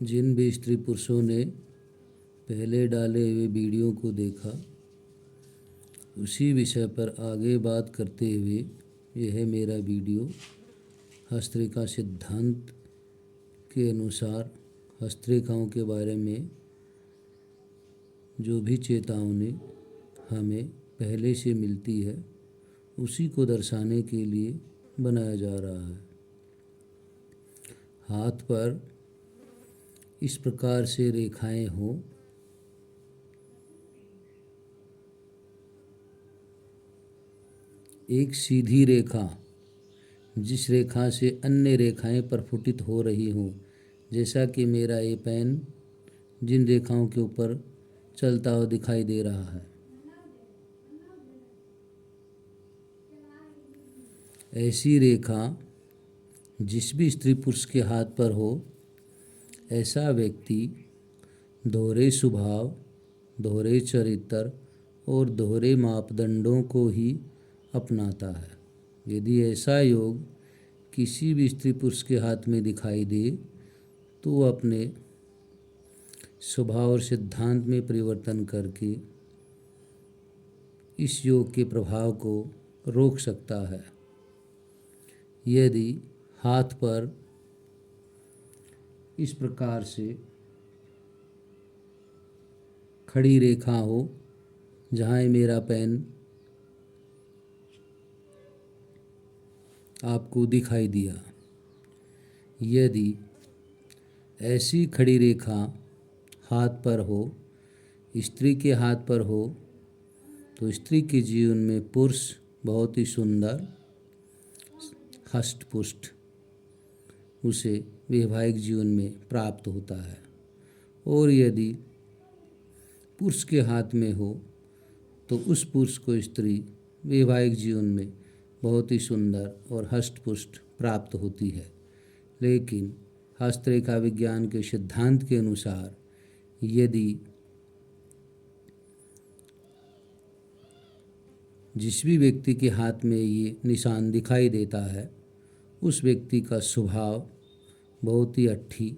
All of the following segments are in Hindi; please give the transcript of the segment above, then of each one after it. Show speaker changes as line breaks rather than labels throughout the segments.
जिन भी स्त्री पुरुषों ने पहले डाले हुए वीडियो को देखा, उसी विषय पर आगे बात करते हुए यह मेरा वीडियो हस्तरेखा सिद्धांत के अनुसार हस्तरेखाओं के बारे में जो भी चेतावनी हमें पहले से मिलती है उसी को दर्शाने के लिए बनाया जा रहा है। हाथ पर इस प्रकार से रेखाएं हों, एक सीधी रेखा जिस रेखा से अन्य रेखाएं प्रफुटित हो रही हों, जैसा कि मेरा ये पेन जिन रेखाओं के ऊपर चलता हुआ दिखाई दे रहा है। ऐसी रेखा जिस भी स्त्री पुरुष के हाथ पर हो, ऐसा व्यक्ति दोहरे स्वभाव, दोहरे चरित्र और दोहरे मापदंडों को ही अपनाता है। यदि ऐसा योग किसी भी स्त्री पुरुष के हाथ में दिखाई दे तो वह अपने स्वभाव और सिद्धांत में परिवर्तन करके इस योग के प्रभाव को रोक सकता है। यदि हाथ पर इस प्रकार से खड़ी रेखा हो, जहाँ मेरा पेन आपको दिखाई दिया, यदि ऐसी खड़ी रेखा हाथ पर हो, स्त्री के हाथ पर हो, तो स्त्री के जीवन में पुरुष बहुत ही सुंदर, हष्ट-पुष्ट उसे वैवाहिक जीवन में प्राप्त होता है। और यदि पुरुष के हाथ में हो तो उस पुरुष को स्त्री वैवाहिक जीवन में बहुत ही सुंदर और हष्ट-पुष्ट प्राप्त होती है। लेकिन हस्तरेखा विज्ञान के सिद्धांत के अनुसार यदि जिस भी व्यक्ति के हाथ में ये निशान दिखाई देता है, उस व्यक्ति का स्वभाव बहुत ही अट्ठी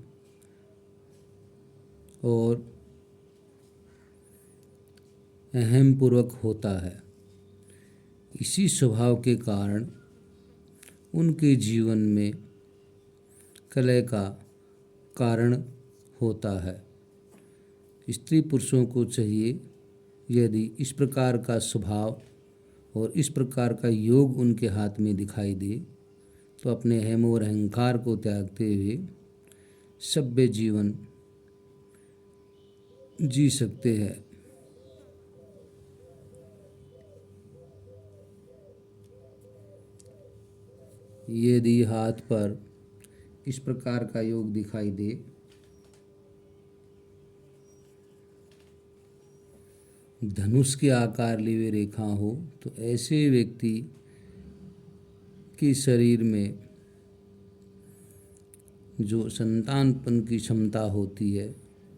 और अहमपूर्वक होता है। इसी स्वभाव के कारण उनके जीवन में कलह का कारण होता है। स्त्री पुरुषों को चाहिए, यदि इस प्रकार का स्वभाव और इस प्रकार का योग उनके हाथ में दिखाई दे तो अपने अहम और अहंकार को त्यागते हुए सभ्य जीवन जी सकते हैं। यदि हाथ पर इस प्रकार का योग दिखाई दे, धनुष के आकार लिए हुए रेखा हो, तो ऐसे व्यक्ति के शरीर में जो संतानपन की क्षमता होती है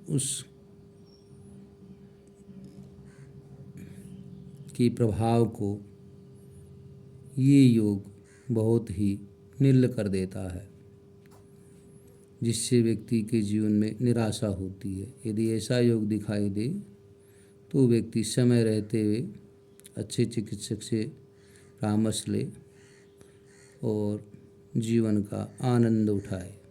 उस के प्रभाव को ये योग बहुत ही निल कर देता है, जिससे व्यक्ति के जीवन में निराशा होती है। यदि ऐसा योग दिखाई दे तो व्यक्ति समय रहते हुए अच्छे चिकित्सक से परामर्श ले और जीवन का आनंद उठाए।